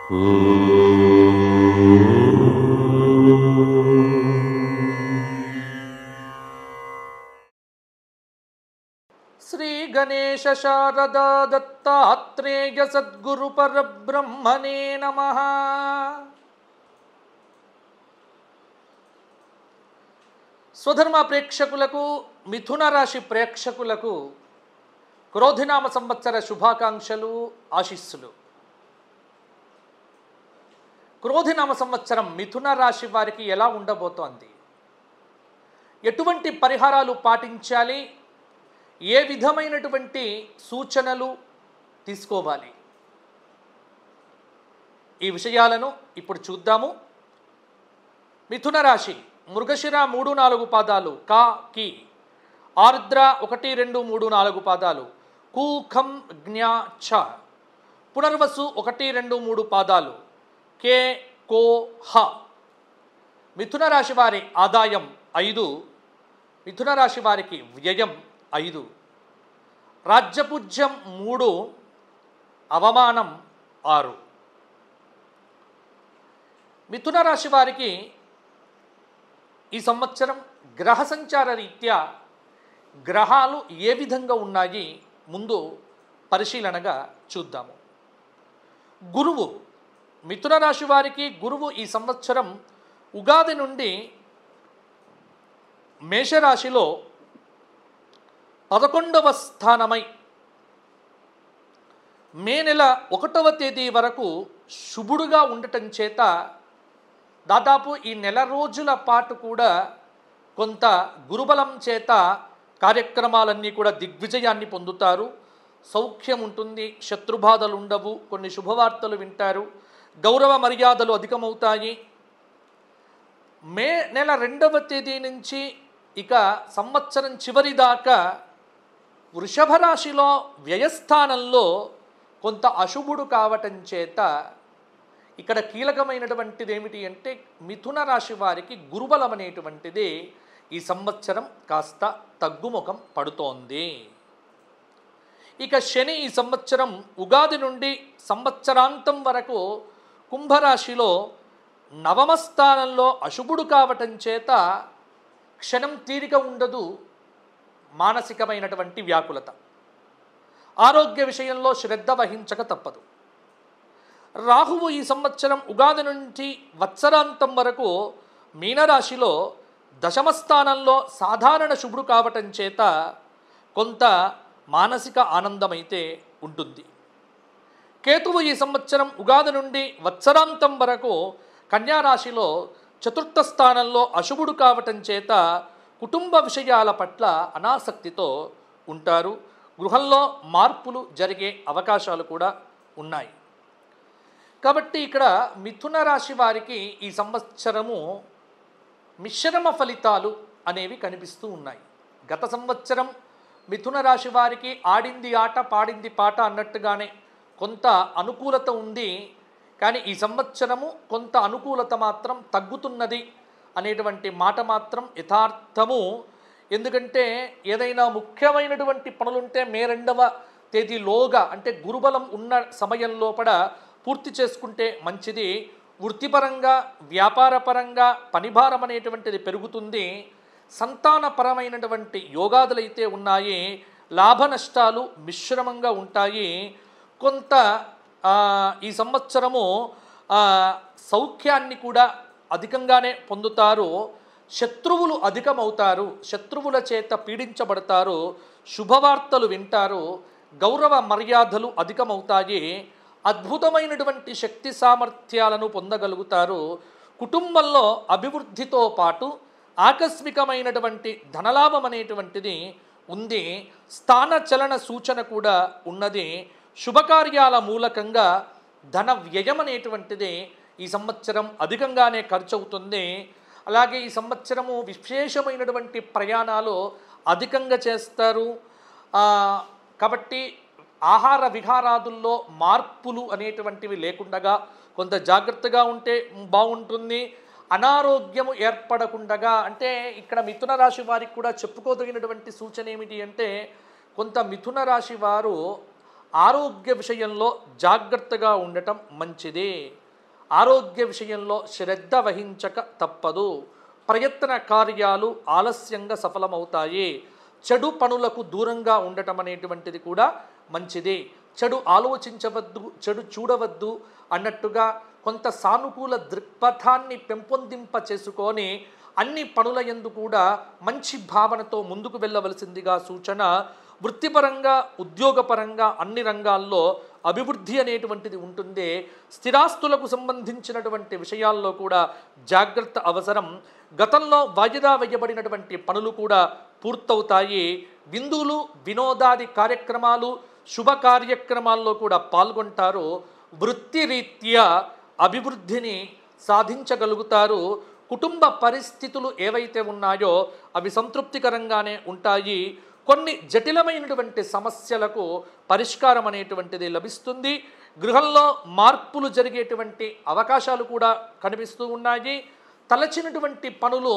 శ్రీ గణేశ శారదా దత్తాత్రేయ సద్గురు పరబ్రహ్మణే నమః. స్వధర్మ ప్రేక్షకులకు, మిథున రాశి ప్రేక్షకులకు క్రోధినామ సంవత్సర శుభాకాంక్షలు, ఆశీస్సులు. క్రోధినామ సంవత్సరం మిథున రాశి వారికి ఎలా ఉండబోతోంది, ఎటువంటి పరిహారాలు పాటించాలి, ఏ విధమైనటువంటి సూచనలు తీసుకోవాలి, ఈ విషయాలను ఇప్పుడు చూద్దాము. మిథున రాశి మృగశిర 3-4 పాదాలు, కా కి, ఆర్ద్ర 1, 2, 3, 4 పాదాలు, కు ఖం జ్ఞ ఛ, పునర్వసు 1, 2, 3 పాదాలు, కే కో హ. మిథున రాశి వారి ఆదాయం 5, మిథున రాశి వారికి వ్యయం 5, రాజ్యపూజ్యం 3, అవమానం 6. మిథున రాశి వారికి ఈ సంవత్సరం గ్రహ సంచార రీత్యా గ్రహాలు ఏ విధంగా ఉన్నాయి ముందు పరిశీలనగా చూద్దాము. గురువు, మిథున రాశి వారికి గురువు ఈ సంవత్సరం ఉగాది నుండి మేషరాశిలో 11వ స్థానమై మే నెల 1వ తేదీ వరకు శుభుడుగా ఉండటం చేత దాదాపు ఈ నెల రోజుల పాటు కూడా కొంత గురుబలం చేత కార్యక్రమాలన్నీ కూడా దిగ్విజయాన్ని పొందుతారు. సౌఖ్యం ఉంటుంది, శత్రుబాధలు ఉండవు, కొన్ని శుభవార్తలు వింటారు, గౌరవ మర్యాదలు అధికమవుతాయి. మే నెల 2వ తేదీ నుంచి ఇక సంవత్సరం చివరి దాకా వృషభ రాశిలో వ్యయస్థానంలో కొంత అశుభుడు కావటం చేత ఇక్కడ కీలకమైనటువంటిది ఏమిటి అంటే మిథున రాశి వారికి గురుబలం అనేటువంటిది ఈ సంవత్సరం కాస్త తగ్గుముఖం పడుతోంది. ఇక శని ఈ సంవత్సరం ఉగాది నుండి సంవత్సరాంతం వరకు కుంభరాశిలో 9వ స్థానంలో అశుభుడు కావటం చేత క్షణం తీరిక ఉండదు, మానసికమైనటువంటి వ్యాకులత, ఆరోగ్య విషయంలో శ్రద్ధ వహించక తప్పదు. రాహువు ఈ సంవత్సరం ఉగాది నుంచి వత్సరాంతం వరకు మీనరాశిలో 10వ స్థానంలో సాధారణ శుభుడు కావటం చేత కొంత మానసిక ఆనందమైతే ఉంటుంది. కేతువు ఈ సంవత్సరం ఉగాది నుండి వత్సరాంతం వరకు కన్యారాశిలో 4వ స్థానంలో అశుభుడు కావటం చేత కుటుంబ విషయాల పట్ల అనాసక్తితో ఉంటారు. గృహంలో మార్పులు జరిగే అవకాశాలు కూడా ఉన్నాయి. కాబట్టి ఇక్కడ మిథున రాశి వారికి ఈ సంవత్సరము మిశ్రమ ఫలితాలు అనేవి కనిపిస్తూ ఉన్నాయి. గత సంవత్సరం మిథున రాశి వారికి ఆడింది ఆట పాడింది పాట అన్నట్టుగానే కొంత అనుకూలత ఉంది. కానీ ఈ సంవత్సరము కొంత అనుకూలత మాత్రం తగ్గుతున్నది అనేటువంటి మాట మాత్రం యథార్థము. ఎందుకంటే ఏదైనా ముఖ్యమైనటువంటి పనులుంటే మే 2వ తేదీలోగా అంటే గురుబలం ఉన్న సమయం లోపల పూర్తి చేసుకుంటే మంచిది. వృత్తిపరంగా, వ్యాపారపరంగా పనిభారం అనేటువంటిది పెరుగుతుంది. సంతానపరమైనటువంటి యోగాదులైతే ఉన్నాయి. లాభ నష్టాలు మిశ్రమంగా ఉంటాయి. కొంత ఈ సంవత్సరము సౌఖ్యాన్ని కూడా అధికంగానే పొందుతారు. శత్రువులు అధికమవుతారు, శత్రువుల చేత పీడించబడతారు, శుభవార్తలు వింటారు, గౌరవ మర్యాదలు అధికమవుతాయి, అద్భుతమైనటువంటి శక్తి సామర్థ్యాలను పొందగలుగుతారు. కుటుంబంలో అభివృద్ధితో పాటు ఆకస్మికమైనటువంటి ధనలాభం అనేటువంటిది ఉంది. స్థానచలన సూచన కూడా ఉన్నది. శుభకార్యాల మూలకంగా ధన వ్యయం అనేటువంటిది ఈ సంవత్సరం అధికంగానే ఖర్చు అవుతుంది. అలాగే ఈ సంవత్సరము విశేషమైనటువంటి ప్రయాణాలు అధికంగా చేస్తారు. కాబట్టి ఆహార విహారాదుల్లో మార్పులు అనేటువంటివి లేకుండా కొంత జాగ్రత్తగా ఉంటే బాగుంటుంది. అనారోగ్యము ఏర్పడకుండా అంటే ఇక్కడ మిథున రాశి వారికి కూడా చెప్పుకోదగినటువంటి సూచన ఏమిటి అంటే కొంత మిథున రాశి వారు ఆరోగ్య విషయంలో జాగ్రత్తగా ఉండటం మంచిది. ఆరోగ్య విషయంలో శ్రద్ధ వహించక తప్పదు. ప్రయత్న కార్యాలు ఆలస్యంగా సఫలమవుతాయి. చెడు పనులకు దూరంగా ఉండటం అనేటువంటిది కూడా మంచిది. చెడు ఆలోచించవద్దు, చెడు చూడవద్దు అన్నట్టుగా కొంత సానుకూల దృక్పథాన్ని పెంపొందింప చేసుకొని అన్ని పనుల యందు కూడా మంచి భావనతో ముందుకు వెళ్ళవలసిందిగా సూచన. వృత్తిపరంగా, ఉద్యోగపరంగా అన్ని రంగాల్లో అభివృద్ధి అనేటువంటిది ఉంటుంది. స్థిరాస్తులకు సంబంధించినటువంటి విషయాల్లో కూడా జాగ్రత్త అవసరం. గతంలో వాయిదా వేయబడినటువంటి పనులు కూడా పూర్తవుతాయి. విందులు, వినోదాది కార్యక్రమాలు, శుభ కార్యక్రమాల్లో కూడా పాల్గొంటారు. వృత్తిరీత్యా అభివృద్ధిని సాధించగలుగుతారు. కుటుంబ పరిస్థితులు ఏవైతే ఉన్నాయో అవి సంతృప్తికరంగానే ఉంటాయి. కొన్ని జటిలమైనటువంటి సమస్యలకు పరిష్కారం అనేటువంటిది లభిస్తుంది. గృహంలో మార్పులు జరిగేటువంటి అవకాశాలు కూడా కనిపిస్తూ ఉన్నాయి. తలచినటువంటి పనులు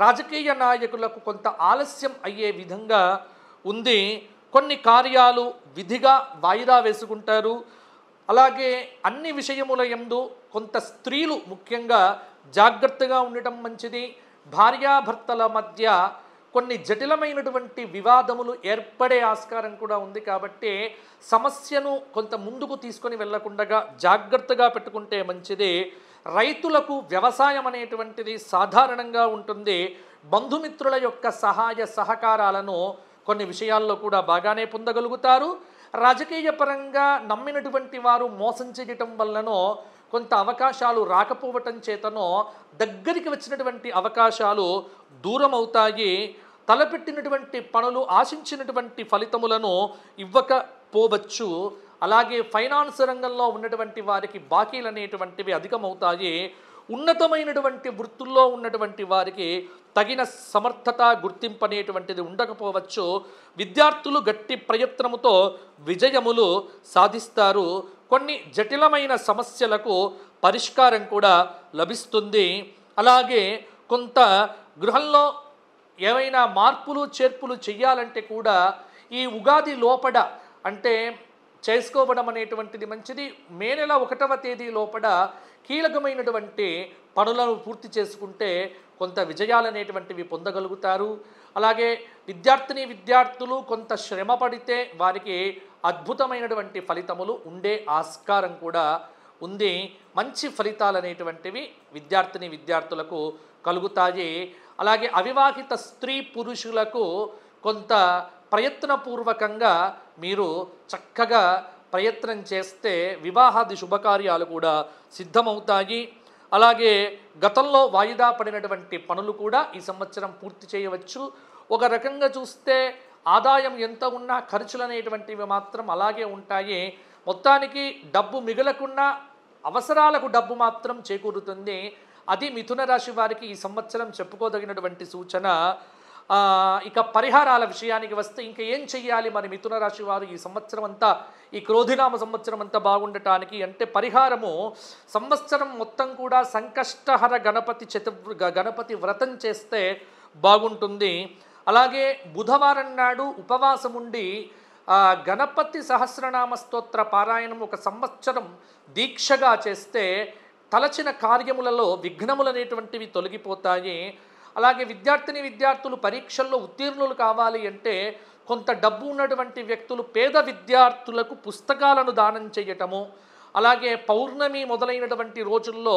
రాజకీయ నాయకులకు కొంత ఆలస్యం అయ్యే విధంగా ఉంది. కొన్ని కార్యాలు విధిగా వాయిదా వేసుకుంటారు. అలాగే అన్ని విషయముల యందు కొంత స్త్రీలు ముఖ్యంగా జాగ్రత్తగా ఉండటం మంచిది. భార్యాభర్తల మధ్య కొన్ని జటిలమైనటువంటి వివాదములు ఏర్పడే ఆస్కారం కూడా ఉంది. కాబట్టి సమస్యను కొంత ముందుకు తీసుకొని వెళ్ళకుండా జాగ్రత్తగా పెట్టుకుంటే మంచిది. రైతులకు వ్యవసాయం అనేటువంటిది సాధారణంగా ఉంటుంది. బంధుమిత్రుల యొక్క సహాయ సహకారాలను కొన్ని విషయాల్లో కూడా బాగానే పొందగలుగుతారు. రాజకీయ పరంగా నమ్మినటువంటి వారు మోసం చేయటం వల్లనో కొంత అవకాశాలు రాకపోవటం చేతనో దగ్గరికి వచ్చినటువంటి అవకాశాలు దూరం అవుతాయి. తలపెట్టినటువంటి పనులు ఆశించినటువంటి ఫలితములను ఇవ్వకపోవచ్చు. అలాగే ఫైనాన్స్ రంగంలో ఉన్నటువంటి వారికి బాకీలు అనేటువంటివి అధికమవుతాయి. ఉన్నతమైనటువంటి వృత్తుల్లో ఉన్నటువంటి వారికి తగిన సమర్థత, గుర్తింపు అనేటువంటిది ఉండకపోవచ్చు. విద్యార్థులు గట్టి ప్రయత్నముతో విజయములు సాధిస్తారు. కొన్ని జటిలమైన సమస్యలకు పరిష్కారం కూడా లభిస్తుంది. అలాగే కొంత గృహంలో ఏవైనా మార్పులు చేర్పులు చేయాలంటే కూడా ఈ ఉగాది లోపల అంటే చేసుకోవడం అనేటువంటిది మంచిది. మే నెల 1వ తేదీ లోపల కీలకమైనటువంటి పనులను పూర్తి చేసుకుంటే కొంత విజయాలు అనేటువంటివి పొందగలుగుతారు. అలాగే విద్యార్థులు కొంత శ్రమ పడితే వారికి అద్భుతమైనటువంటి ఫలితములు ఉండే ఆస్కారం కూడా ఉంది. మంచి ఫలితాలు అనేటువంటివి విద్యార్థులకు కలుగుతాయి. అలాగే అవివాహిత స్త్రీ పురుషులకు కొంత ప్రయత్నపూర్వకంగా మీరు చక్కగా ప్రయత్నం చేస్తే వివాహాది శుభకార్యాలు కూడా సిద్ధమవుతాయి. అలాగే గతంలో వాయిదా పడినటువంటి పనులు కూడా ఈ సంవత్సరం పూర్తి చేయవచ్చు. ఒక రకంగా చూస్తే ఆదాయం ఎంత ఉన్నా ఖర్చులు అనేటువంటివి మాత్రం అలాగే ఉంటాయి. మొత్తానికి డబ్బు మిగలకుండా అవసరాలకు డబ్బు మాత్రం చేకూరుతుంది. అది మిథున రాశి వారికి ఈ సంవత్సరం చెప్పుకోదగినటువంటి సూచన. ఇక పరిహారాల విషయానికి వస్తే ఇంకా ఏం చెయ్యాలి మరి మిథున రాశి వారు ఈ సంవత్సరం అంతా, ఈ క్రోధినామ సంవత్సరం అంతా బాగుండటానికి అంటే పరిహారము సంవత్సరం మొత్తం కూడా సంకష్టహర గణపతి వ్రతం చేస్తే బాగుంటుంది. అలాగే బుధవారం నాడు ఉపవాసం ఉండి గణపతి సహస్రనామ స్తోత్ర పారాయణం ఒక సంవత్సరం దీక్షగా చేస్తే తలచిన కార్యములలో విఘ్నములు అనేటువంటివి తొలగిపోతాయి. అలాగే విద్యార్థులు పరీక్షల్లో ఉత్తీర్ణులు కావాలి అంటే కొంత డబ్బు ఉన్నటువంటి వ్యక్తులు పేద విద్యార్థులకు పుస్తకాలను దానం చేయటము, అలాగే పౌర్ణమి మొదలైనటువంటి రోజుల్లో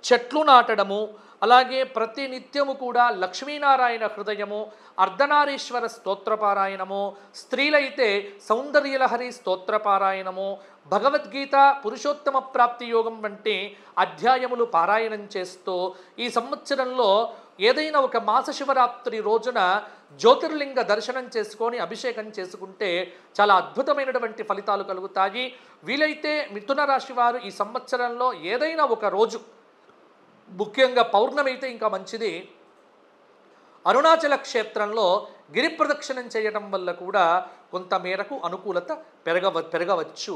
చెట్లు నాటడము, అలాగే ప్రతి నిత్యము కూడా లక్ష్మీనారాయణ హృదయము, అర్ధనారీశ్వర స్తోత్రపారాయణము, స్త్రీలైతే సౌందర్యలహరి స్తోత్రపారాయణము, భగవద్గీత పురుషోత్తమ ప్రాప్తి యోగం వంటి అధ్యాయములు పారాయణం చేస్తూ ఈ సంవత్సరంలో ఏదైనా ఒక మాస శివరాత్రి రోజున జ్యోతిర్లింగ దర్శనం చేసుకొని అభిషేకం చేసుకుంటే చాలా అద్భుతమైనటువంటి ఫలితాలు కలుగుతాయి. వీలైతే మిథున రాశి వారు ఈ సంవత్సరంలో ఏదైనా ఒక రోజు, ముఖ్యంగా పౌర్ణమి అయితే ఇంకా మంచిది, అరుణాచల క్షేత్రంలో గిరి ప్రదక్షిణం చేయడం వల్ల కూడా కొంత మేరకు అనుకూలత పెరగవచ్చు.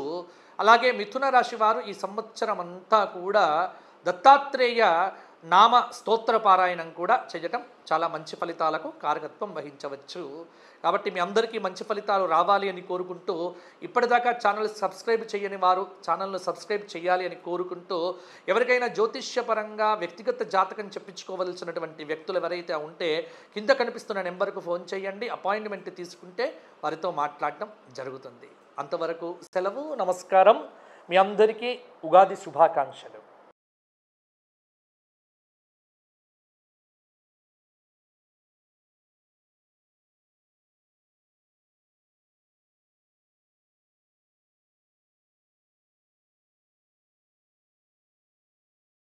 అలాగే మిథున రాశి వారు ఈ సంవత్సరం అంతా కూడా దత్తాత్రేయ నామ స్తోత్ర పారాయణం కూడా చేయటం చాలా మంచి ఫలితాలకు కారకత్వం వహించవచ్చు. కాబట్టి మీ అందరికీ మంచి ఫలితాలు రావాలి అని కోరుకుంటూ, ఇప్పటిదాకా ఛానల్ సబ్స్క్రైబ్ చేయని వారు ఛానల్ను సబ్స్క్రైబ్ చేయాలి అని కోరుకుంటూ, ఎవరికైనా జ్యోతిష్యపరంగా వ్యక్తిగత జాతకం చెప్పించుకోవలసినటువంటి వ్యక్తులు ఎవరైతే ఉంటే కింద కనిపిస్తున్న నెంబర్కు ఫోన్ చేయండి. అపాయింట్మెంట్ తీసుకుంటే వారితో మాట్లాడటం జరుగుతుంది. అంతవరకు సెలవు. నమస్కారం. మీ అందరికీ ఉగాది శుభాకాంక్షలు.